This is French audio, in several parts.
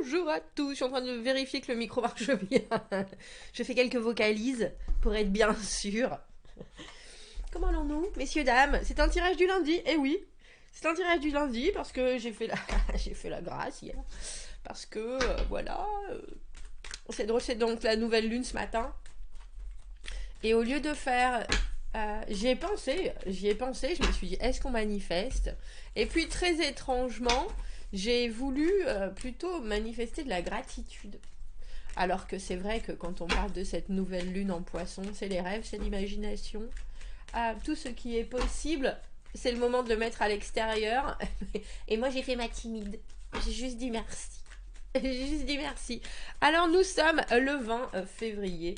bonjour à tous. Je suis en train de vérifier que le micro marche bien. Je fais quelques vocalises pour être bien sûre. Comment allons-nous, messieurs, dames? C'est un tirage du lundi, eh oui. C'est un tirage du lundi parce que j'ai fait la, j'ai fait la grâce hier. Parce que, voilà, c'est drôle, c'est donc la nouvelle lune ce matin. Et au lieu de faire... j'y ai pensé, je me suis dit, est-ce qu'on manifeste? Et puis, très étrangement, j'ai voulu plutôt manifester de la gratitude. Alors que c'est vrai que quand on parle de cette nouvelle lune en poisson, c'est les rêves, c'est l'imagination. Tout ce qui est possible, c'est le moment de le mettre à l'extérieur. Et moi, j'ai fait ma timide. J'ai juste dit merci. J'ai juste dit merci. Alors, nous sommes le 20 février.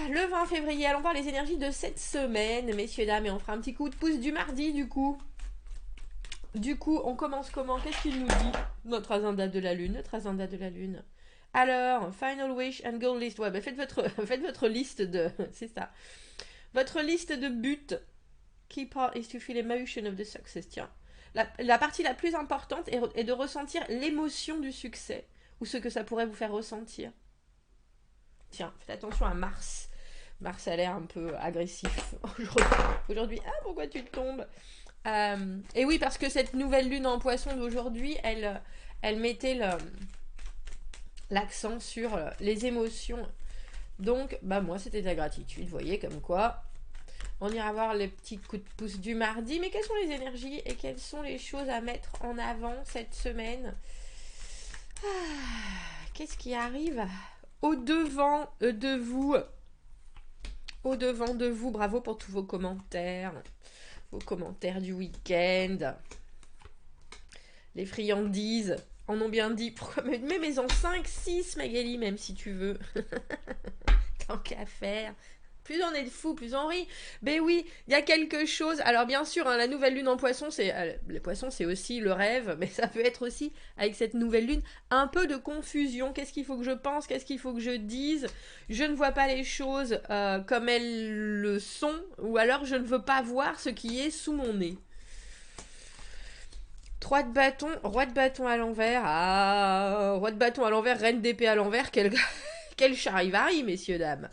Le 20 février, allons voir les énergies de cette semaine, messieurs, dames, et on fera un petit coup de pouce du mardi, du coup. Du coup, on commence comment? Qu'est-ce qu'il nous dit? Notre agenda de la lune, notre agenda de la lune. Alors, Final Wish and Goal List. Ouais, bah faites votre liste de... C'est ça. Votre liste de buts. Key part is to feel emotion of the success. Tiens. La partie la plus importante est de ressentir l'émotion du succès. Ou ce que ça pourrait vous faire ressentir. Tiens, faites attention à Mars. Mars a l'air un peu agressif aujourd'hui. Ah, pourquoi tu tombes? Et oui, parce que cette nouvelle lune en poisson d'aujourd'hui, elle mettait l'accent sur les émotions. Donc, bah moi, c'était de la gratitude, vous voyez, comme quoi. On ira voir les petits coups de pouce du mardi. Mais quelles sont les énergies et quelles sont les choses à mettre en avant cette semaine? Qu'est-ce qui arrive au devant de vous? Au devant de vous, bravo pour tous vos commentaires du week-end. Les friandises en ont bien dit. Pourquoi mais en 5, 6, Magali, même si tu veux. Tant qu'à faire. Plus on est de fous, plus on rit. Ben oui, il y a quelque chose. Alors bien sûr, hein, la nouvelle lune en poisson, les poissons, c'est aussi le rêve, mais ça peut être aussi, avec cette nouvelle lune, un peu de confusion. Qu'est-ce qu'il faut que je pense? Qu'est-ce qu'il faut que je dise? Je ne vois pas les choses comme elles le sont, ou alors je ne veux pas voir ce qui est sous mon nez. 3 de bâton, roi de bâton à l'envers. Ah, roi de bâton à l'envers, reine d'épée à l'envers. Quel charivari, messieurs, dames.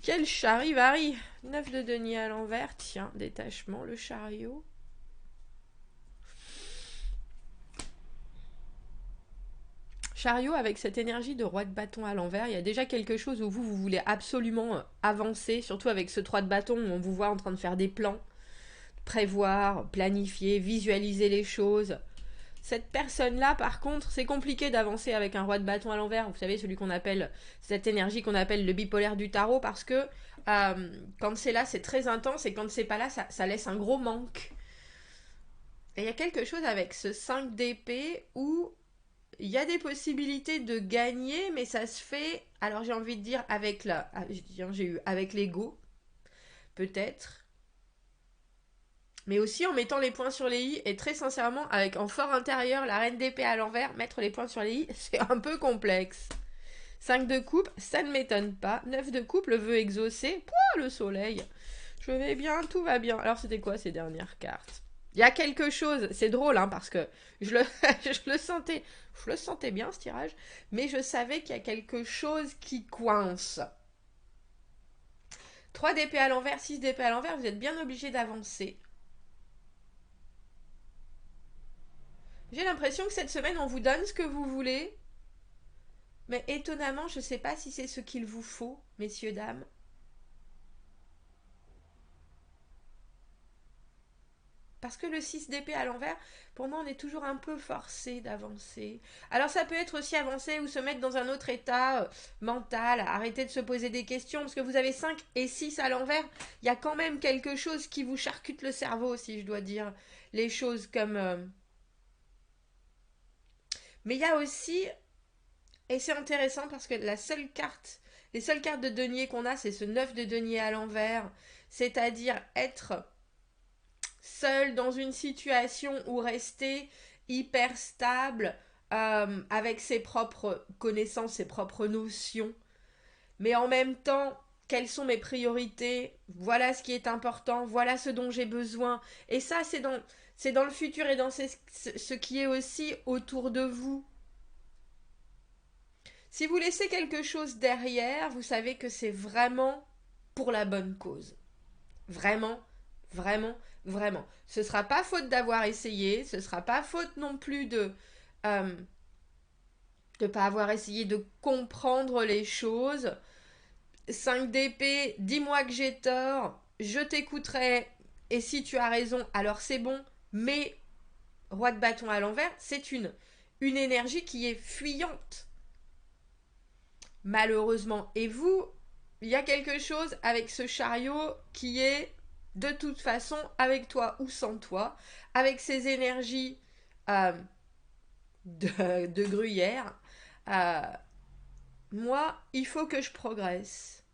Quel charivari. 9 de denier à l'envers. Tiens, détachement, le chariot. Chariot avec cette énergie de roi de bâton à l'envers. Il y a déjà quelque chose où vous voulez absolument avancer. Surtout avec ce 3 de bâton où on vous voit en train de faire des plans. Prévoir, planifier, visualiser les choses. Cette personne-là, par contre, c'est compliqué d'avancer avec un roi de bâton à l'envers. Vous savez, celui qu'on appelle, cette énergie qu'on appelle le bipolaire du tarot, parce que quand c'est là, c'est très intense, et quand c'est pas là, ça laisse un gros manque. Et il y a quelque chose avec ce 5 d'épée où il y a des possibilités de gagner, mais ça se fait, alors j'ai envie de dire, avec l'ego, peut-être. Mais aussi en mettant les points sur les i, et très sincèrement, avec en fort intérieur la reine d'épée à l'envers, mettre les points sur les i, c'est un peu complexe. 5 de coupe, ça ne m'étonne pas. 9 de coupe, le vœu exaucé. Pouah, le soleil. Je vais bien, tout va bien. Alors c'était quoi ces dernières cartes? Il y a quelque chose, c'est drôle, hein, parce que je le sentais bien ce tirage, mais je savais qu'il y a quelque chose qui coince. 3 d'épée à l'envers, 6 d'épée à l'envers, vous êtes bien obligé d'avancer. J'ai l'impression que cette semaine, on vous donne ce que vous voulez. Mais étonnamment, je ne sais pas si c'est ce qu'il vous faut, messieurs, dames. Parce que le 6 d'épée à l'envers, pour moi, on est toujours un peu forcé d'avancer. Alors ça peut être aussi avancer ou se mettre dans un autre état mental, arrêter de se poser des questions, parce que vous avez 5 et 6 à l'envers, il y a quand même quelque chose qui vous charcute le cerveau, si je dois dire les choses comme... Mais il y a aussi, et c'est intéressant parce que les seules cartes de denier qu'on a, c'est ce 9 de denier à l'envers, c'est-à-dire être seul dans une situation où rester hyper stable avec ses propres connaissances, ses propres notions, mais en même temps, quelles sont mes priorités? Voilà ce qui est important, voilà ce dont j'ai besoin. Et ça, c'est dans le futur et dans ce qui est aussi autour de vous. Si vous laissez quelque chose derrière, vous savez que c'est vraiment pour la bonne cause. Vraiment, vraiment, vraiment. Ce sera pas faute d'avoir essayé, ce sera pas faute non plus de pas avoir essayé de comprendre les choses. 5 d'épée, dis-moi que j'ai tort, je t'écouterai, et si tu as raison, alors c'est bon, mais roi de bâton à l'envers, c'est une énergie qui est fuyante. Malheureusement. Et vous, il y a quelque chose avec ce chariot qui est de toute façon avec toi ou sans toi, avec ces énergies euh, de gruyère. Euh, Moi, il faut que je progresse.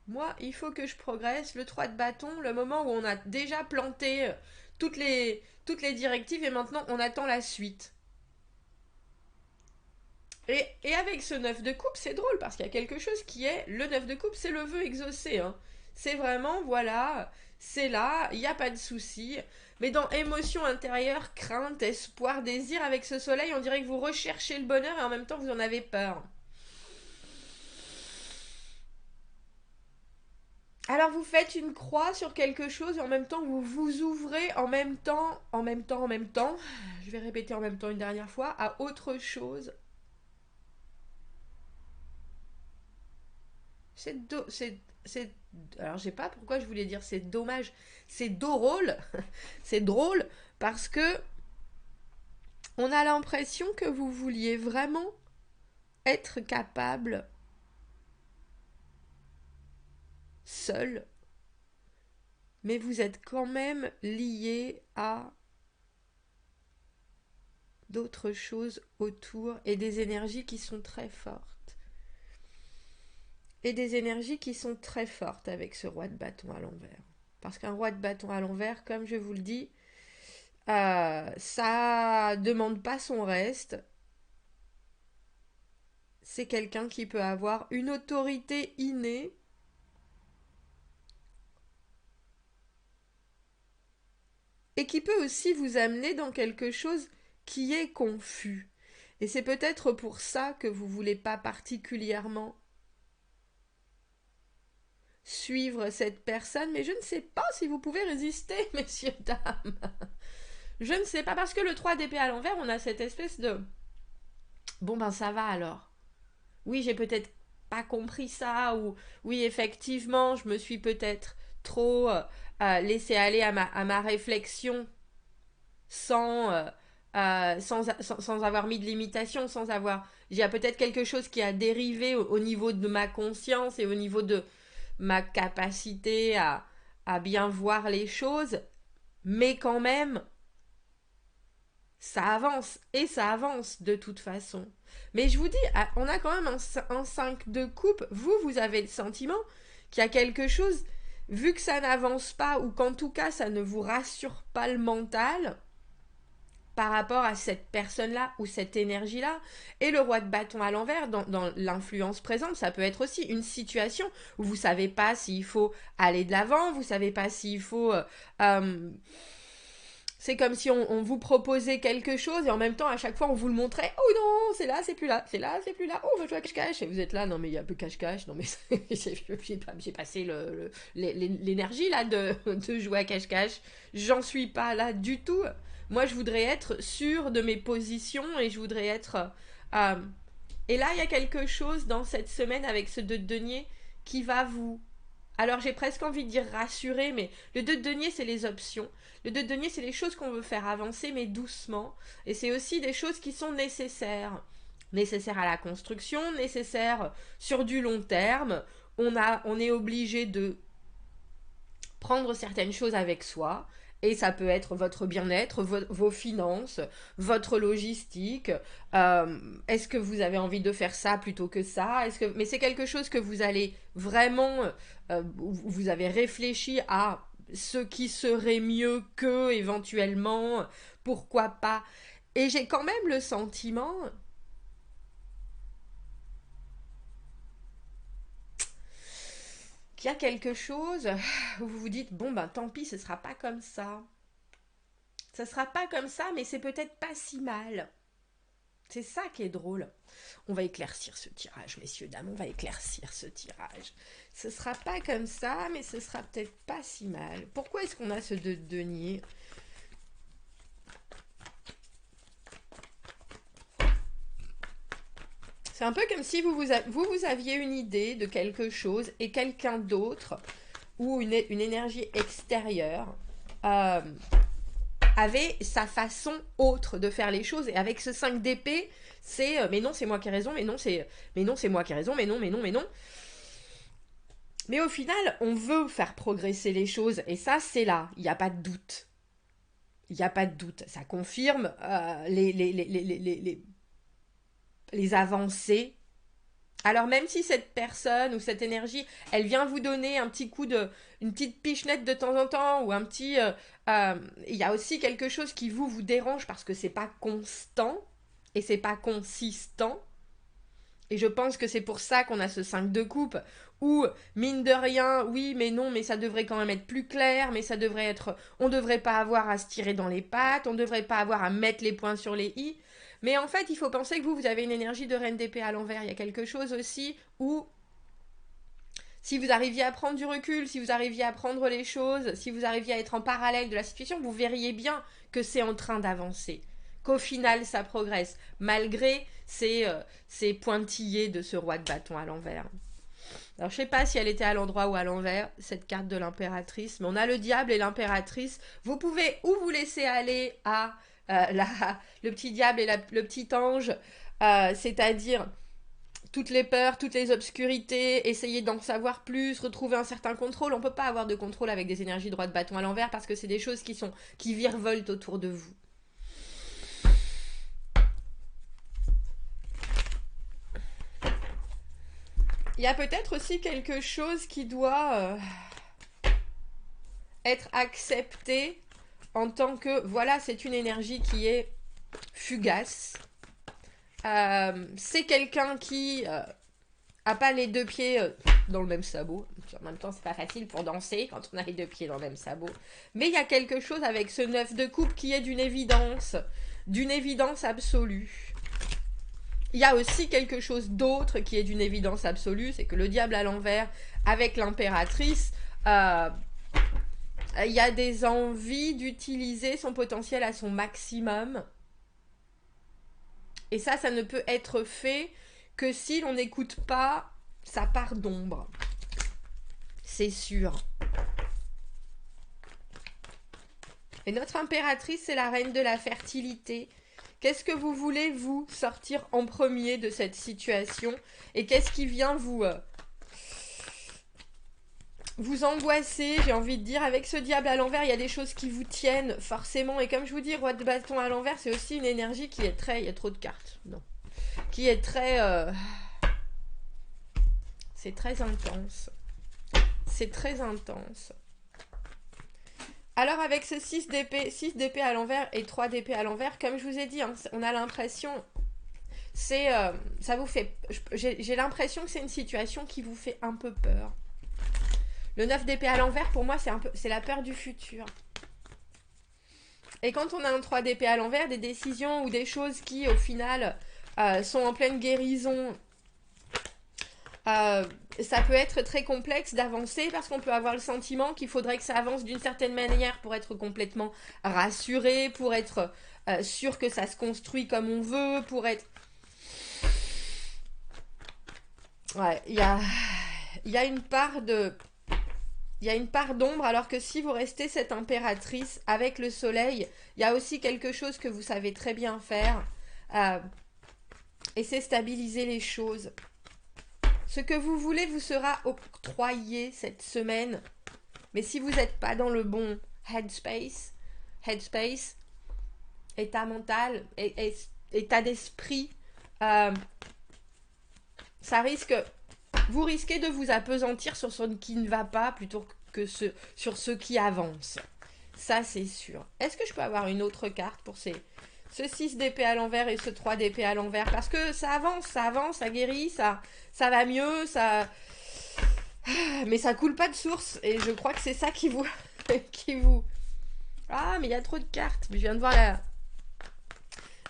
Moi, il faut que je progresse. Le 3 de bâton, le moment où on a déjà planté toutes les directives et maintenant on attend la suite. Et avec ce 9 de coupe, c'est drôle parce qu'il y a quelque chose qui est. Le 9 de coupe, c'est le vœu exaucé. Hein. C'est vraiment, voilà, c'est là, il n'y a pas de souci. Mais dans émotion intérieure, crainte, espoir, désir, avec ce soleil, on dirait que vous recherchez le bonheur et en même temps vous en avez peur. Alors vous faites une croix sur quelque chose et en même temps vous vous ouvrez en même temps, je vais répéter en même temps une dernière fois, à autre chose. C'est alors je sais pas pourquoi je voulais dire c'est dommage, c'est drôle, c'est drôle parce que on a l'impression que vous vouliez vraiment être capable seul, mais vous êtes quand même lié à d'autres choses autour et des énergies qui sont très fortes. Et des énergies qui sont très fortes avec ce roi de bâton à l'envers. Parce qu'un roi de bâton à l'envers, comme je vous le dis, ça demande pas son reste. C'est quelqu'un qui peut avoir une autorité innée et qui peut aussi vous amener dans quelque chose qui est confus. Et c'est peut-être pour ça que vous ne voulez pas particulièrement suivre cette personne, mais je ne sais pas si vous pouvez résister, messieurs, dames. Je ne sais pas, parce que le 3 d'épée à l'envers, on a cette espèce de... Bon ben ça va alors. Oui, j'ai peut-être pas compris ça, ou oui, effectivement, je me suis peut-être trop laissé aller à ma réflexion sans, sans avoir mis de limitation, sans avoir... Il y a peut-être quelque chose qui a dérivé au niveau de ma conscience et au niveau de ma capacité à bien voir les choses, mais quand même, ça avance, et ça avance de toute façon. Mais je vous dis, on a quand même un 5 de coupe. Vous avez le sentiment qu'il y a quelque chose, vu que ça n'avance pas, ou qu'en tout cas ça ne vous rassure pas le mental, par rapport à cette personne-là ou cette énergie-là. Et le roi de bâton à l'envers, dans l'influence présente, ça peut être aussi une situation où vous savez pas s'il faut aller de l'avant, vous savez pas s'il faut... c'est comme si on vous proposait quelque chose et en même temps, à chaque fois, on vous le montrait. Oh non, c'est là, c'est plus là, c'est là, c'est plus là. Oh, on va jouer à cache-cache. Et vous êtes là, non, mais il y a un peu cache-cache. Non, mais j'ai passé l'énergie là de jouer à cache-cache. J'en suis pas là du tout. Moi, je voudrais être sûre de mes positions et je voudrais être. euh, Et là, il y a quelque chose dans cette semaine avec ce 2 de denier qui va vous... Alors j'ai presque envie de dire rassurer, mais le 2 de denier, c'est les options. Le 2 de denier, c'est les choses qu'on veut faire avancer, mais doucement. Et c'est aussi des choses qui sont nécessaires. Nécessaires à la construction, nécessaires sur du long terme. On est obligé de prendre certaines choses avec soi. Et ça peut être votre bien-être, vos finances, votre logistique. Est-ce que vous avez envie de faire ça plutôt que ça? Mais c'est quelque chose que vous allez vraiment... vous avez réfléchi à ce qui serait mieux que éventuellement, pourquoi pas. Et j'ai quand même le sentiment qu'il y a quelque chose où vous vous dites, bon ben tant pis, ce sera pas comme ça. Ça sera pas comme ça, mais c'est peut-être pas si mal. C'est ça qui est drôle. On va éclaircir ce tirage, messieurs, dames, on va éclaircir ce tirage. Ce sera pas comme ça, mais ce sera peut-être pas si mal. Pourquoi est-ce qu'on a ce 2 de denier? C'est un peu comme si vous aviez une idée de quelque chose et quelqu'un d'autre ou une énergie extérieure avait sa façon autre de faire les choses. Et avec ce 5 d'épée, c'est mais non, c'est moi qui ai raison, mais non, c'est moi qui ai raison, mais non, mais non, mais non. Mais au final, on veut faire progresser les choses. Et ça, c'est là. Il n'y a pas de doute. Il n'y a pas de doute. Ça confirme les avancées. Alors même si cette personne ou cette énergie, elle vient vous donner un petit coup une petite pichenette de temps en temps, ou un petit, il y a aussi quelque chose qui vous dérange parce que c'est pas constant et c'est pas consistant. Et je pense que c'est pour ça qu'on a ce 5 de coupe, où, mine de rien, oui, mais non, mais ça devrait quand même être plus clair, mais ça devrait être... On devrait pas avoir à se tirer dans les pattes, on devrait pas avoir à mettre les points sur les i. Mais en fait, il faut penser que vous avez une énergie de reine d'épée à l'envers. Il y a quelque chose aussi où, si vous arriviez à prendre du recul, si vous arriviez à prendre les choses, si vous arriviez à être en parallèle de la situation, vous verriez bien que c'est en train d'avancer. Qu'au final, ça progresse, malgré ces pointillés de ce roi de bâton à l'envers. Alors, je sais pas si elle était à l'endroit ou à l'envers, cette carte de l'impératrice, mais on a le diable et l'impératrice. Vous pouvez ou vous laisser aller à le petit diable et le petit ange, c'est-à-dire toutes les peurs, toutes les obscurités, essayer d'en savoir plus, retrouver un certain contrôle. On ne peut pas avoir de contrôle avec des énergies de roi de bâton à l'envers parce que c'est des choses qui virevoltent autour de vous. Il y a peut-être aussi quelque chose qui doit être accepté en tant que, voilà, c'est une énergie qui est fugace. C'est quelqu'un qui a pas les 2 pieds dans le même sabot. En même temps, c'est pas facile pour danser quand on a les 2 pieds dans le même sabot. Mais il y a quelque chose avec ce 9 de coupe qui est d'une évidence absolue. Il y a aussi quelque chose d'autre qui est d'une évidence absolue, c'est que le diable à l'envers avec l'impératrice, il y a des envies d'utiliser son potentiel à son maximum. Et ça ne peut être fait que si l'on n'écoute pas sa part d'ombre. C'est sûr. Et notre impératrice, c'est la reine de la fertilité. Qu'est-ce que vous voulez, vous, sortir en premier de cette situation? Et qu'est-ce qui vient vous angoisser, j'ai envie de dire? Avec ce diable à l'envers, il y a des choses qui vous tiennent, forcément. Et comme je vous dis, roi de bâton à l'envers, c'est aussi une énergie qui est très... Il y a trop de cartes, non. Qui est très... C'est très intense. C'est très intense. Alors avec ce 6 d'épée à l'envers et 3 d'épée à l'envers, comme je vous ai dit, hein, on a l'impression, ça vous fait, j'ai l'impression que c'est une situation qui vous fait un peu peur. Le 9 d'épée à l'envers, pour moi, c'est la peur du futur. Et quand on a un 3 d'épée à l'envers, des décisions ou des choses qui, au final, sont en pleine guérison, ça peut être très complexe d'avancer parce qu'on peut avoir le sentiment qu'il faudrait que ça avance d'une certaine manière pour être complètement rassuré, pour être sûr que ça se construit comme on veut, pour être... Ouais, il y a une part de... Il y a une part d'ombre, alors que si vous restez cette impératrice avec le soleil, il y a aussi quelque chose que vous savez très bien faire, et c'est stabiliser les choses. Ce que vous voulez vous sera octroyé cette semaine. Mais si vous n'êtes pas dans le bon headspace, état mental, état d'esprit, vous risquez de vous appesantir sur ce qui ne va pas plutôt que sur ce qui avance. Ça, c'est sûr. Est-ce que je peux avoir une autre carte pour ce 6 d'épée à l'envers et ce 3 d'épée à l'envers? Parce que ça avance, ça guérit, ça va mieux, ça... Mais ça coule pas de source. Et je crois que c'est ça qui vous... Ah, mais il y a trop de cartes. Je viens de voir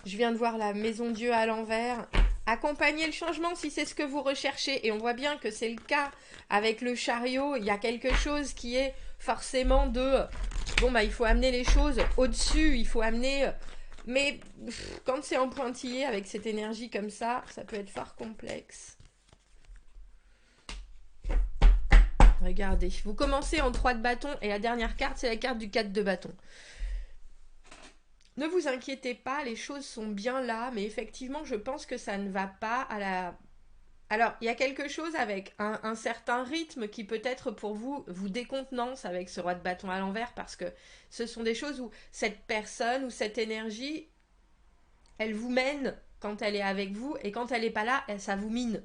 Je viens de voir la maison Dieu à l'envers. Accompagner le changement si c'est ce que vous recherchez. Et on voit bien que c'est le cas avec le chariot. Il y a quelque chose qui est forcément de... Bon, bah, il faut amener les choses au-dessus. Il faut amener... Mais quand c'est en pointillé avec cette énergie comme ça peut être fort complexe. Regardez, vous commencez en 3 de bâton et la dernière carte, c'est la carte du 4 de bâton. Ne vous inquiétez pas, les choses sont bien là, mais effectivement, je pense que ça ne va pas à la... Alors, il y a quelque chose avec un certain rythme qui peut-être pour vous décontenance avec ce roi de bâton à l'envers, parce que ce sont des choses où cette personne ou cette énergie, elle vous mène quand elle est avec vous, et quand elle n'est pas là, ça vous mine.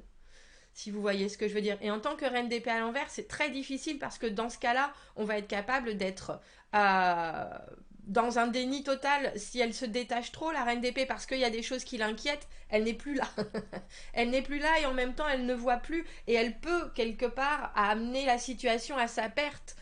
Si vous voyez ce que je veux dire. Et en tant que reine d'épée à l'envers, c'est très difficile parce que dans ce cas-là, on va être capable d'être dans un déni total. Si elle se détache trop, la reine d'épée, parce qu'il y a des choses qui l'inquiètent, elle n'est plus là. Elle n'est plus là et en même temps, elle ne voit plus. Et elle peut, quelque part, amener la situation à sa perte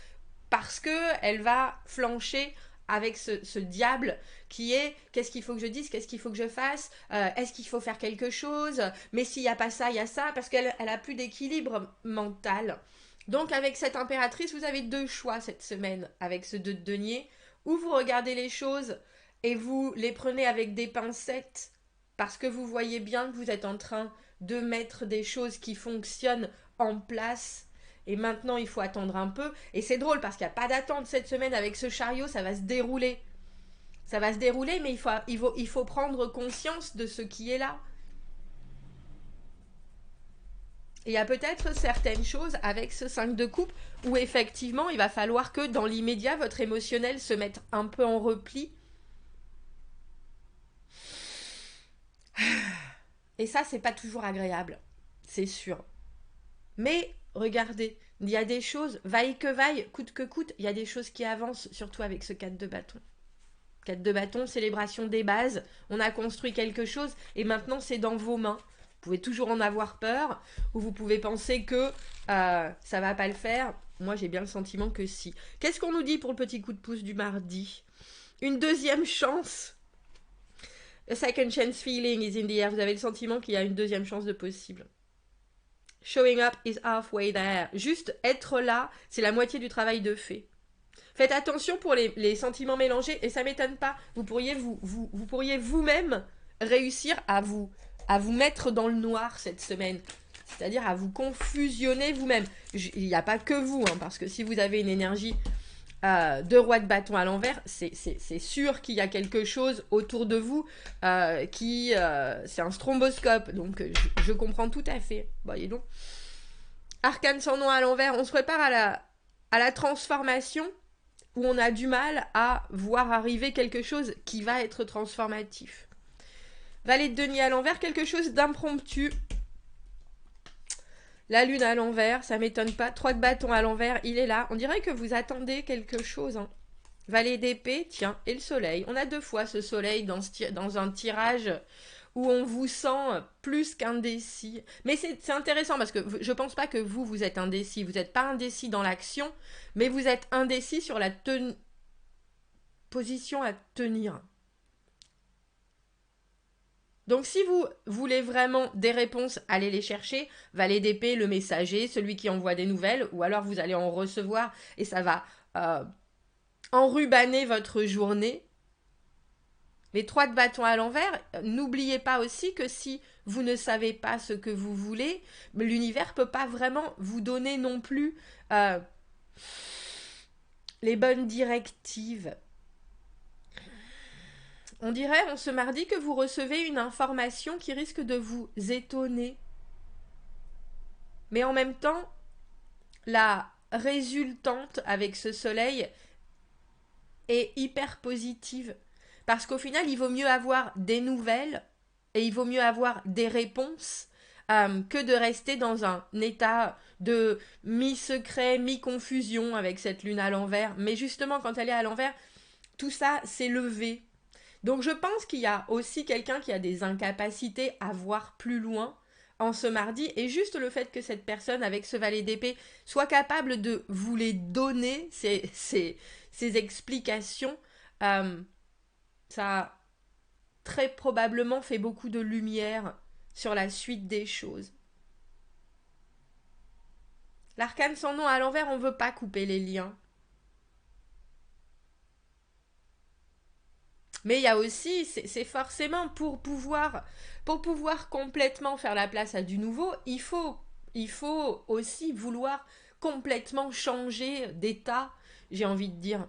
parce qu'elle va flancher avec ce diable qui est qu'est-ce qu'il faut que je dise, qu'est-ce qu'il faut que je fasse, est-ce qu'il faut faire quelque chose, mais s'il n'y a pas ça, il y a ça, parce qu'elle a plus d'équilibre mental. Donc avec cette impératrice, vous avez 2 choix cette semaine avec ce 2 de denier, où vous regardez les choses et vous les prenez avec des pincettes, parce que vous voyez bien que vous êtes en train de mettre des choses qui fonctionnent en place. Et maintenant, il faut attendre un peu. Et c'est drôle parce qu'il n'y a pas d'attente cette semaine avec ce chariot, ça va se dérouler. Ça va se dérouler, mais il faut prendre conscience de ce qui est là. Et il y a peut-être certaines choses avec ce 5 de coupe où effectivement, il va falloir que dans l'immédiat, votre émotionnel se mette un peu en repli. Et ça, c'est pas toujours agréable. C'est sûr. Mais regardez, il y a des choses, vaille que vaille, coûte que coûte, il y a des choses qui avancent, surtout avec ce 4 de bâton. 4 de bâton, célébration des bases, on a construit quelque chose et maintenant c'est dans vos mains. Vous pouvez toujours en avoir peur ou vous pouvez penser que ça va pas le faire. Moi j'ai bien le sentiment que si. Qu'est-ce qu'on nous dit pour le petit coup de pouce du mardi? Une deuxième chance. A second chance feeling is in the air. Vous avez le sentiment qu'il y a une deuxième chance de possible. Showing up is halfway there. Juste être là, c'est la moitié du travail de fait. Faites attention pour les sentiments mélangés et ça m'étonne pas. Vous pourriez vous-même réussir à vous mettre dans le noir cette semaine. C'est-à-dire à vous confusionner vous-même. Il n'y a pas que vous, hein, parce que si vous avez une énergie de roi de bâton à l'envers, c'est sûr qu'il y a quelque chose autour de vous qui... c'est un stromboscope, donc je comprends tout à fait. Voyez donc. Arcane sans nom à l'envers, on se prépare à la transformation où on a du mal à voir arriver quelque chose qui va être transformatif. Valet de denier à l'envers, quelque chose d'impromptu. La lune à l'envers, ça m'étonne pas. 3 de bâton à l'envers, il est là. On dirait que vous attendez quelque chose. Hein. Valet d'épée, tiens, et le soleil. On a 2 fois ce soleil dans un tirage où on vous sent plus qu'indécis. Mais c'est intéressant parce que je pense pas que vous êtes indécis. Vous n'êtes pas indécis dans l'action, mais vous êtes indécis sur la position à tenir. Donc si vous voulez vraiment des réponses, allez les chercher. Valet d'épée, le messager, celui qui envoie des nouvelles, ou alors vous allez en recevoir et ça va enrubanner votre journée. Les 3 de bâton à l'envers, n'oubliez pas aussi que si vous ne savez pas ce que vous voulez, l'univers ne peut pas vraiment vous donner non plus les bonnes directives. On dirait en ce mardi que vous recevez une information qui risque de vous étonner. Mais en même temps, la résultante avec ce soleil est hyper positive. Parce qu'au final, il vaut mieux avoir des nouvelles et il vaut mieux avoir des réponses que de rester dans un état de mi-secret, mi-confusion avec cette lune à l'envers. Mais justement, quand elle est à l'envers, tout ça s'est levé. Donc je pense qu'il y a aussi quelqu'un qui a des incapacités à voir plus loin en ce mardi, et juste le fait que cette personne avec ce valet d'épée soit capable de vous les donner, ces explications, ça très probablement fait beaucoup de lumière sur la suite des choses. L'arcane sans nom à l'envers, on ne veut pas couper les liens. Mais il y a aussi, c'est forcément pour pouvoir complètement faire la place à du nouveau, il faut aussi vouloir complètement changer d'état, j'ai envie de dire.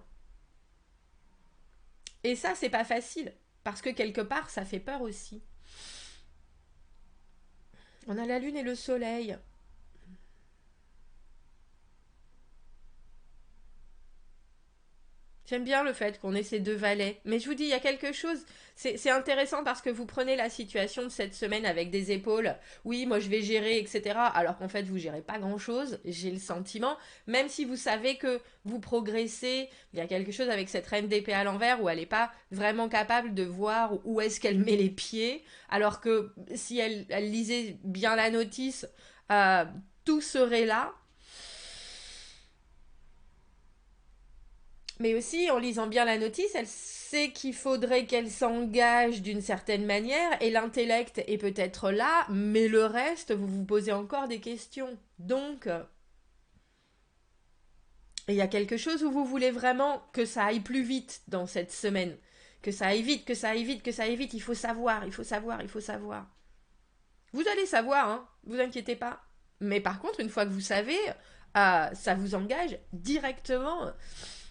Et ça, c'est pas facile, parce que quelque part, ça fait peur aussi. On a la lune et le soleil. J'aime bien le fait qu'on ait ces deux valets. Mais je vous dis, il y a quelque chose. C'est intéressant parce que vous prenez la situation de cette semaine avec des épaules. Oui, moi je vais gérer, etc. Alors qu'en fait, vous gérez pas grand-chose. J'ai le sentiment. Même si vous savez que vous progressez, il y a quelque chose avec cette reine d'épée à l'envers où elle n'est pas vraiment capable de voir où est-ce qu'elle met les pieds. Alors que si elle lisait bien la notice, euh, tout serait là. Mais aussi, en lisant bien la notice, elle sait qu'il faudrait qu'elle s'engage d'une certaine manière, et l'intellect est peut-être là, mais le reste, vous vous posez encore des questions. Donc, il y a quelque chose où vous voulez vraiment que ça aille plus vite dans cette semaine. Que ça aille vite, que ça aille vite, que ça aille vite. Il faut savoir, il faut savoir, il faut savoir. Vous allez savoir, hein, vous inquiétez pas. Mais par contre, une fois que vous savez, ça vous engage directement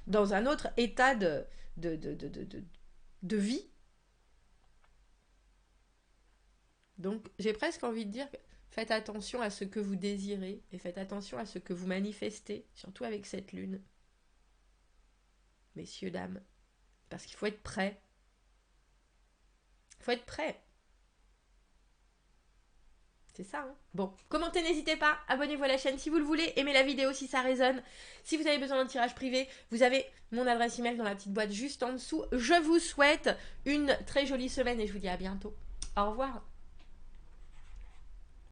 dans un autre état de, de, de, de, de, de vie. Donc j'ai presque envie de dire, faites attention à ce que vous désirez et faites attention à ce que vous manifestez, surtout avec cette lune. Messieurs, dames, parce qu'il faut être prêt. Il faut être prêt. C'est ça, hein. Bon, commentez, n'hésitez pas, abonnez-vous à la chaîne si vous le voulez, aimez la vidéo si ça résonne. Si vous avez besoin d'un tirage privé, vous avez mon adresse email dans la petite boîte juste en dessous. Je vous souhaite une très jolie semaine et je vous dis à bientôt. Au revoir.